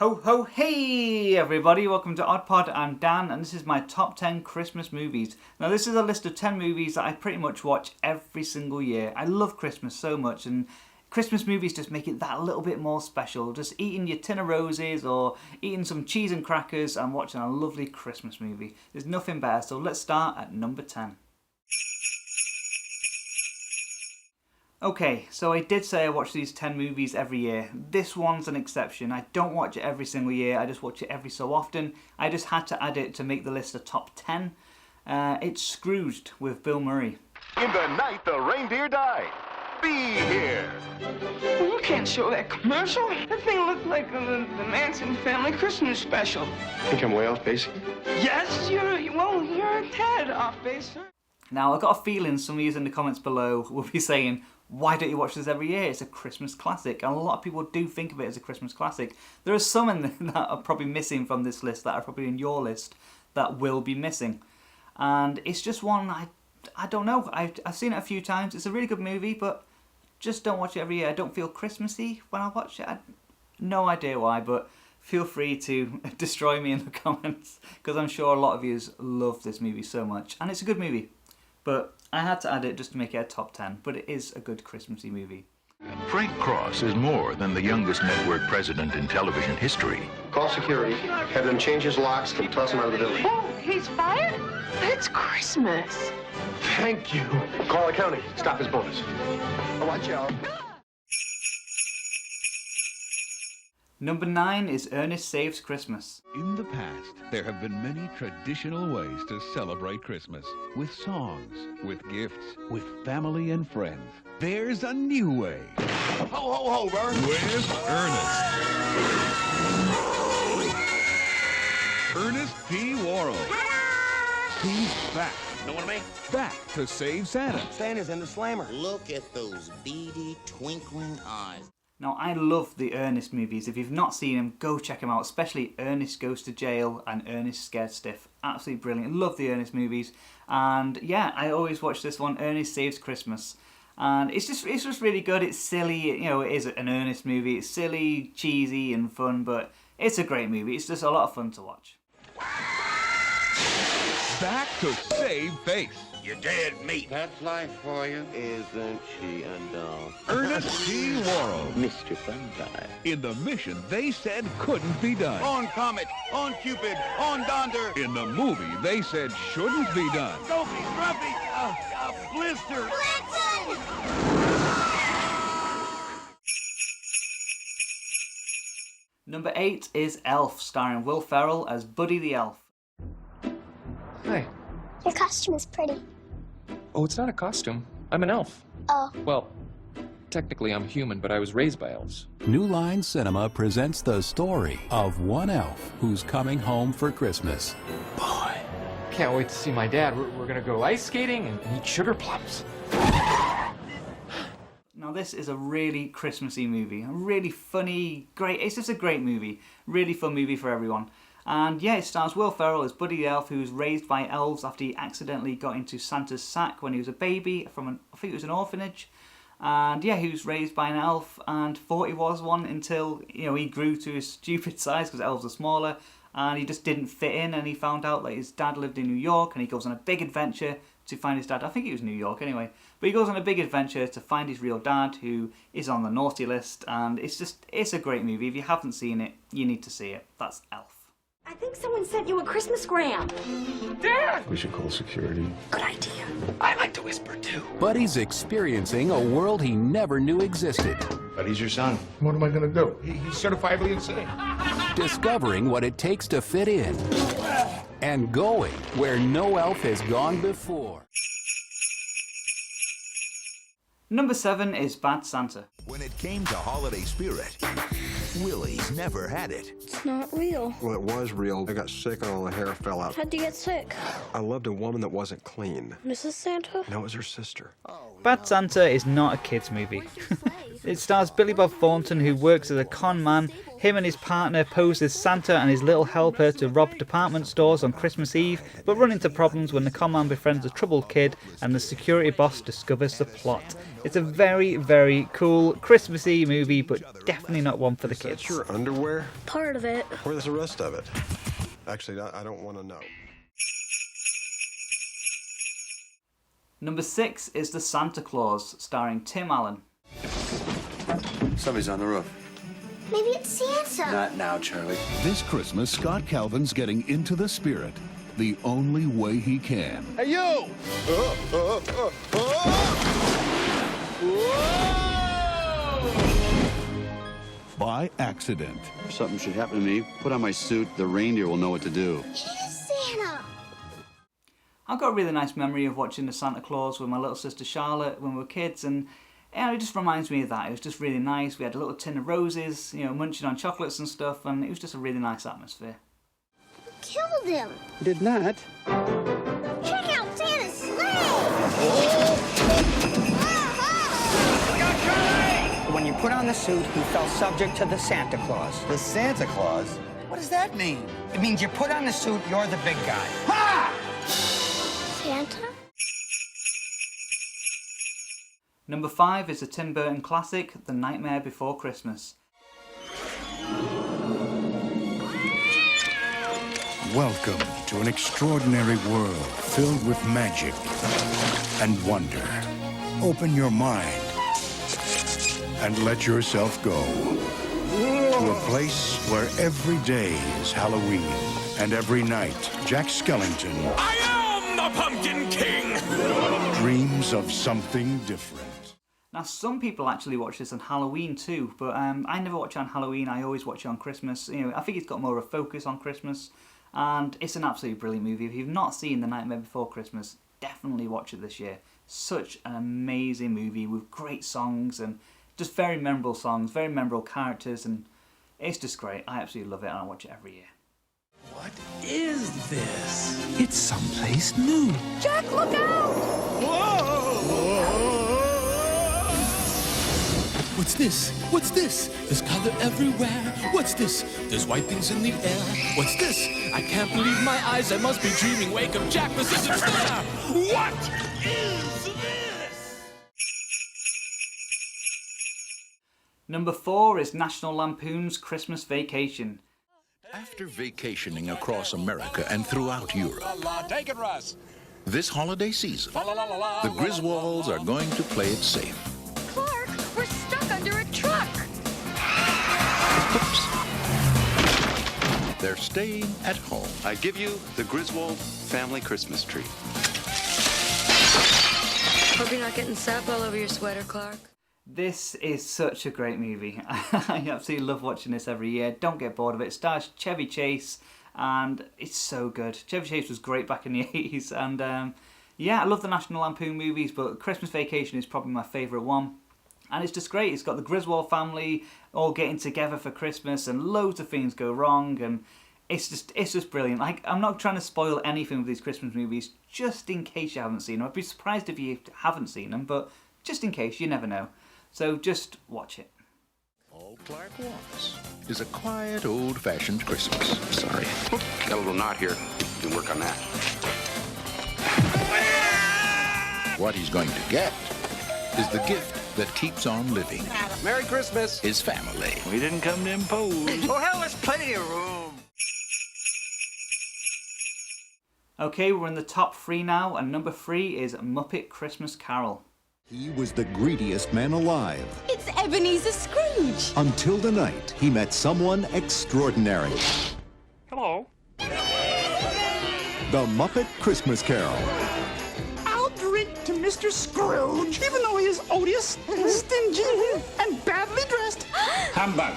Ho ho hey everybody, welcome to Odd Pod. I'm Dan and this is my top 10 Christmas movies. Now this is a list of 10 movies that I pretty much watch every single year. I love Christmas so much and Christmas movies just make it that little bit more special. Just eating your tin of roses or eating some cheese and crackers and watching a lovely Christmas movie. There's nothing better, so let's start at number 10. Okay, so I did say I watch these 10 movies every year. This one's an exception. I don't watch it every single year, I just watch it every so often. I just had to add it to make the list a top 10. It's Scrooged with Bill Murray. In the night the reindeer died, be here. You can't show that commercial. That thing looked like the Manson family Christmas special. Think I'm way off base? Yes, you're a tad off base, sir. Now, I've got a feeling some of you in the comments below will be saying, why don't you watch this every year? It's a Christmas classic. And a lot of people do think of it as a Christmas classic. There are some that are probably missing from this list that are probably in your list that will be missing. And it's just one, I don't know. I've seen it a few times. It's a really good movie, but just don't watch it every year. I don't feel Christmassy when I watch it. No idea why, but feel free to destroy me in the comments because I'm sure a lot of you love this movie so much. And it's a good movie. But I had to add it just to make it a top 10, but it is a good Christmassy movie. Frank Cross is more than the youngest network president in television history. Call security, have them change his locks, and toss him out of the building. Oh, he's fired? It's Christmas. Thank you. Call accounting, stop his bonus. Oh, watch out. Number 9 is Ernest Saves Christmas. In the past, there have been many traditional ways to celebrate Christmas. With songs, with gifts, with family and friends. There's a new way. Ho, ho, ho, Bert. With Ernest. Ernest P. Worrell. He's back. Know what I mean? Back to save Santa. Santa's in the slammer. Look at those beady, twinkling eyes. Now, I love the Ernest movies. If you've not seen them, go check them out, especially Ernest Goes to Jail and Ernest Scared Stiff. Absolutely brilliant. Love the Ernest movies. And yeah, I always watch this one, Ernest Saves Christmas. And it's just really good. It's silly, you know, it is an Ernest movie. It's silly, cheesy and fun, but it's a great movie. It's just a lot of fun to watch. Back to save face. You're dead meat. That's life for you, isn't she a doll? Ernest P. Worrell. Mr. Fungi. In the mission they said couldn't be done. On Comet, on Cupid, on Donder. In the movie they said shouldn't be done. Sophie, Scruffy, Blister. Number 8 is Elf, starring Will Ferrell as Buddy the Elf. Hi. Your costume is pretty. Oh, it's not a costume. I'm an elf. Oh. Well, technically I'm human, but I was raised by elves. New Line Cinema presents the story of one elf who's coming home for Christmas. Boy. Can't wait to see my dad. We're gonna go ice skating and eat sugar plums. Now this is a really Christmassy movie. A really funny, great, it's just a great movie. Really fun movie for everyone. And yeah, it stars Will Ferrell as Buddy the Elf, who was raised by elves after he accidentally got into Santa's sack when he was a baby from I think it was an orphanage. And yeah, he was raised by an elf and thought he was one until, you know, he grew to his stupid size because elves are smaller and he just didn't fit in, and he found out that his dad lived in New York and he goes on a big adventure to find his dad. I think it was New York anyway. But he goes on a big adventure to find his real dad, who is on the naughty list, and it's a great movie. If you haven't seen it, you need to see it. That's Elf. I think someone sent you a Christmas gram. Dad! We should call security. Good idea. I like to whisper too. Buddy's experiencing a world he never knew existed. But he's your son. What am I gonna do? He's certifiably insane. Discovering what it takes to fit in. And going where no elf has gone before. Number 7 is Bad Santa. When it came to holiday spirit, Willie's never had it. It's not real. Well, it was real. I got sick and all the hair fell out. How'd you get sick? I loved a woman that wasn't clean. Mrs. Santa? No, it was her sister. Bad Santa is not a kids movie. It stars Billy Bob Thornton, who works as a con man. Him and his partner pose as Santa and his little helper to rob department stores on Christmas Eve, but run into problems when the con man befriends a troubled kid and the security boss discovers the plot. It's a very, very cool Christmassy movie, but definitely not one for the kids. Is that your underwear? Part of it. Where's the rest of it? Actually, I don't want to know. Number 6 is The Santa Claus, starring Tim Allen. Somebody's on the roof. Maybe it's Santa. Not now, Charlie. This Christmas, Scott Calvin's getting into the spirit the only way he can. Hey, you! By accident. If something should happen to me, put on my suit. The reindeer will know what to do. It is Santa. I've got a really nice memory of watching The Santa Claus with my little sister Charlotte when we were kids, and it just reminds me of that. It was just really nice. We had a little tin of roses, munching on chocolates and stuff, and it was just a really nice atmosphere. You killed him. Did not. Check out Santa's sleigh. When you put on the suit, you fell subject to the Santa Claus. The Santa Claus? What does that mean? It means you put on the suit, you're the big guy. Ha! Santa? Number 5 is a Tim Burton classic, The Nightmare Before Christmas. Welcome to an extraordinary world filled with magic and wonder. Open your mind and let yourself go to a place where every day is Halloween and every night Jack Skellington The Pumpkin King! dreams of something different. Now, some people actually watch this on Halloween too, but I never watch it on Halloween. I always watch it on Christmas. I think it's got more of a focus on Christmas, and it's an absolutely brilliant movie. If you've not seen The Nightmare Before Christmas, definitely watch it this year. Such an amazing movie with great songs and just very memorable songs, very memorable characters, and it's just great. I absolutely love it, and I watch it every year. What is this? It's someplace new. Jack, look out! Whoa! What's this? What's this? There's color everywhere. What's this? There's white things in the air. What's this? I can't believe my eyes. I must be dreaming. Wake up, Jack. This isn't fair. What is this? Number 4 is National Lampoon's Christmas Vacation. After vacationing across America and throughout Europe, Take it, Russ. this holiday season, the Griswolds are going to play it safe. Clark, we're stuck under a truck. Oops. They're staying at home. I give you the Griswold family Christmas tree. Hope you're not getting sap all over your sweater, Clark. This is such a great movie. I absolutely love watching this every year. Don't get bored of it. It stars Chevy Chase, and it's so good. Chevy Chase was great back in the 80s, and I love the National Lampoon movies, but Christmas Vacation is probably my favourite one. And it's just great. It's got the Griswold family all getting together for Christmas, and loads of things go wrong, and it's just brilliant. I'm not trying to spoil anything with these Christmas movies, just in case you haven't seen them. I'd be surprised if you haven't seen them, but just in case, you never know. So just watch it. All Clark wants is a quiet, old-fashioned Christmas. Sorry. Got a little knot here. You can work on that. What he's going to get is the gift that keeps on living. Merry Christmas. His family. We didn't come to impose. Oh, hell, there's plenty of room. Okay, we're in the top 3 now, and number 3 is Muppet Christmas Carol. He was the greediest man alive. It's Ebenezer Scrooge. Until the night he met someone extraordinary. Hello. The Muppet Christmas Carol. I'll drink to Mr. Scrooge, even though he is odious, stingy, and badly dressed. Humbug.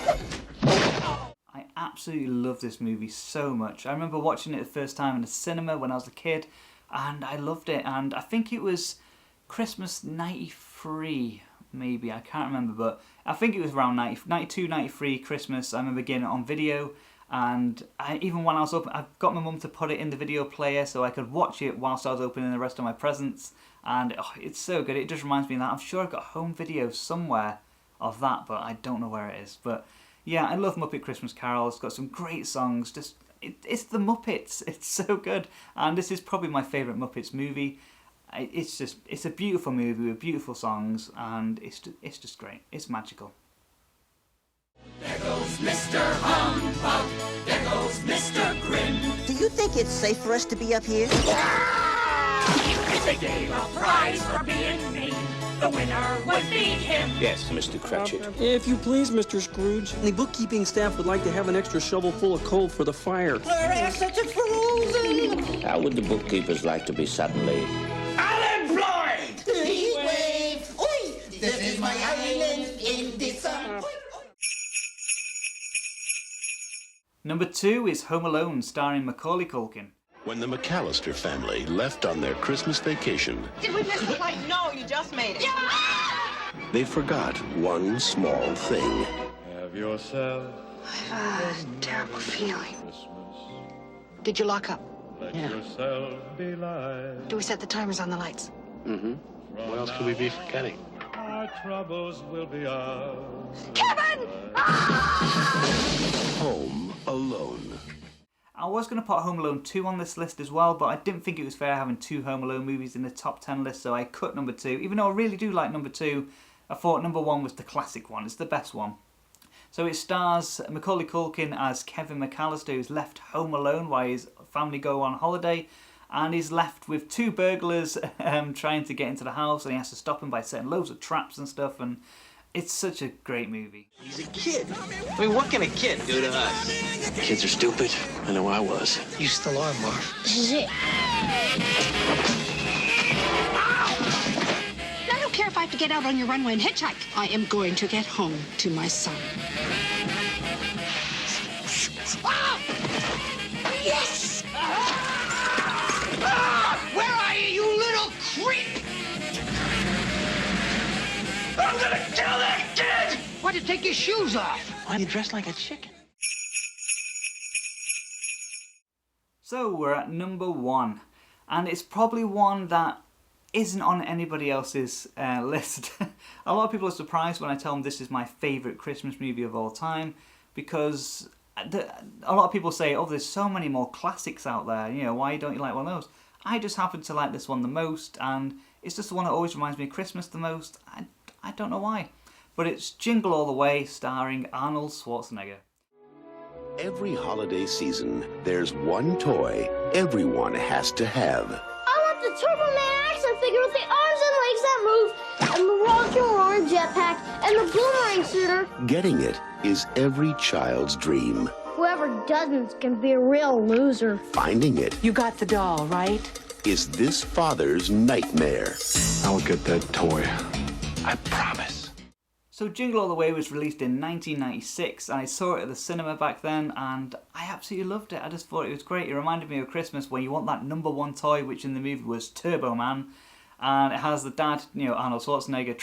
I absolutely love this movie so much. I remember watching it the first time in the cinema when I was a kid, and I loved it. And I think it was Christmas 93, maybe, I can't remember, but I think it was around 92, 93 Christmas. I remember getting it on video, and even when I was I got my mum to put it in the video player so I could watch it whilst I was opening the rest of my presents, and it's so good. It just reminds me of that. I'm sure I've got home video somewhere of that, but I don't know where it is. But yeah, I love Muppet Christmas Carol. It's got some great songs. It's the Muppets. It's so good. And this is probably my favourite Muppets movie. It's a beautiful movie with beautiful songs, and it's just great. It's magical. There goes Mr. Humbug. There goes Mr. Grin. Do you think it's safe for us to be up here? If they gave a prize for being mean, the winner would be him. Yes, Mr. Cratchit. If you please, Mr. Scrooge, the bookkeeping staff would like to have an extra shovel full of coal for the fire. Such a frozen. How would the bookkeepers like to be suddenly unemployed? Heat wave. Oi! This is my island in the sun. Number 2 is Home Alone, starring Macaulay Culkin. When the McCallister family left on their Christmas vacation, Did we miss the flight? No, you just made it. they forgot one small thing. Have yourself I've a terrible feeling. Did you lock up? let yourself be light. Do we set the timers on the lights? Mm-hmm. What else could we be forgetting? Our troubles will be ours. Kevin! Home Alone. I was going to put Home Alone 2 on this list as well, but I didn't think it was fair having 2 Home Alone movies in the top 10 list, so I cut number 2. Even though I really do like number 2, I thought number 1 was the classic one. It's the best one. So it stars Macaulay Culkin as Kevin McCallister, who's left home alone while his family go on holiday, and he's left with 2 burglars trying to get into the house, and he has to stop them by setting loads of traps and stuff, and it's such a great movie. He's a kid. I mean, what can a kid do to us? Kids are stupid. I know I was. You still are, Marv. This is it. I don't care if I have to get out on your runway and hitchhike. I am going to get home to my son. Yes! Where are you, you little creep? I'm gonna kill that kid! Why'd you take your shoes off? Why are you dressed like a chicken? So we're at number 1, and it's probably one that isn't on anybody else's list. A lot of people are surprised when I tell them this is my favourite Christmas movie of all time, because a lot of people say, oh, there's so many more classics out there, you know, why don't you like one of those? I just happen to like this one the most, and it's just the one that always reminds me of Christmas the most. I don't know why. But it's Jingle All the Way, starring Arnold Schwarzenegger. Every holiday season, there's one toy everyone has to have. I want the Turbo Man action figure with the arms and legs that move, and the Rocky Roaring jetpack, and the boomerang shooter. Getting it is every child's dream. Whoever doesn't can be a real loser. Finding it You got the doll, right? is this father's nightmare. I'll get that toy. I promise. So Jingle All the Way was released in 1996, and I saw it at the cinema back then, and I absolutely loved it. I just thought it was great. It reminded me of Christmas when you want that number 1 toy, which in the movie was Turbo Man, and it has the dad, you know, Arnold Schwarzenegger,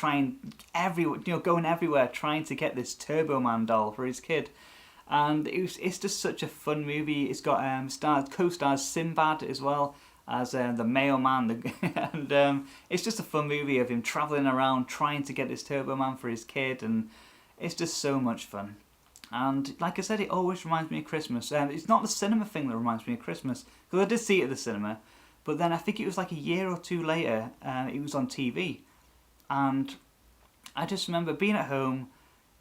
going everywhere trying to get this Turbo Man doll for his kid. And it's just such a fun movie. It's got co-stars Sinbad as well as the mailman, and it's just a fun movie of him travelling around trying to get this Turbo Man for his kid, and it's just so much fun. And like I said, it always reminds me of Christmas. It's not the cinema thing that reminds me of Christmas, because I did see it at the cinema, but then I think it was like a year or 2 later, it was on TV, and I just remember being at home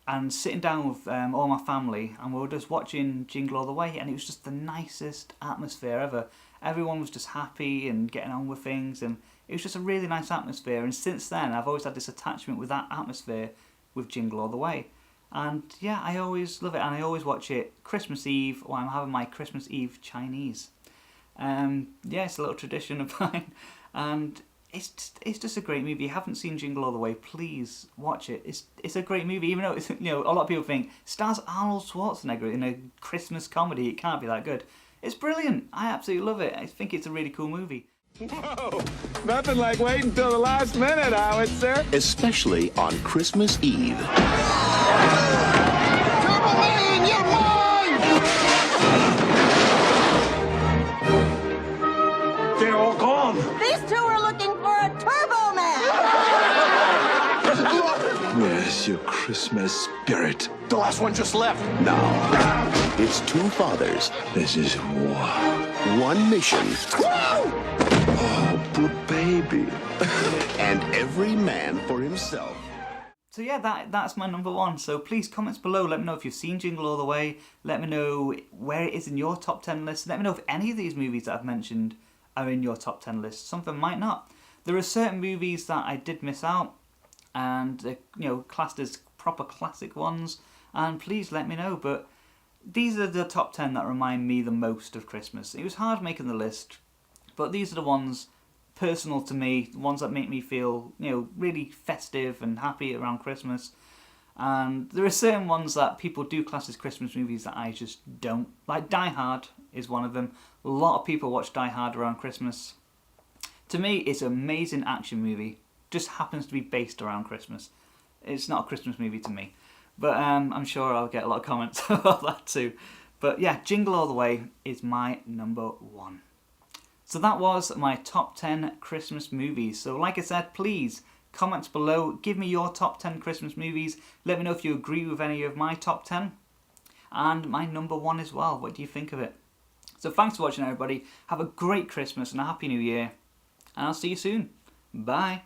and sitting down with all my family, and we were just watching Jingle All the Way, and it was just the nicest atmosphere ever. Everyone was just happy and getting on with things, and it was just a really nice atmosphere. And since then, I've always had this attachment with that atmosphere with Jingle All the Way. And yeah, I always love it, and I always watch it Christmas Eve while I'm having my Christmas Eve Chinese. Yeah, it's a little tradition of mine, and it's just a great movie. If you haven't seen Jingle All the Way, please watch it. It's a great movie, even though it's, you know, a lot of people think stars Arnold Schwarzenegger in a Christmas comedy, it can't be that good. It's brilliant. I absolutely love it. I think it's a really cool movie. Whoa! Nothing like waiting until the last minute, Howard, sir. Especially on Christmas Eve. Turbo Man, you're mine! They're all gone. These two are looking for a Turbo Man. Yes. Where's your Christmas spirit? The last one just left. Now, it's two fathers. This is war. One mission. Oh, poor baby. And every man for himself. So yeah, that's my number one. So please, comments below, let me know if you've seen Jingle All the Way. Let me know where it is in your top 10 list. Let me know if any of these movies that I've mentioned are in your top 10 list. Some of them might not. There are certain movies that I did miss out, and they're, classed as proper classic ones. And please let me know. But these are the top 10 that remind me the most of Christmas. It was hard making the list, but these are the ones personal to me, the ones that make me feel, really festive and happy around Christmas. And there are certain ones that people do class as Christmas movies that I just don't. Like Die Hard is one of them. A lot of people watch Die Hard around Christmas. To me, it's an amazing action movie. Just happens to be based around Christmas. It's not a Christmas movie to me. But I'm sure I'll get a lot of comments about that too. But yeah, Jingle All the Way is my number one. So that was my top 10 Christmas movies. So like I said, please, comments below. Give me your top 10 Christmas movies. Let me know if you agree with any of my top 10. And my number one as well. What do you think of it? So thanks for watching, everybody. Have a great Christmas and a Happy New Year. And I'll see you soon. Bye.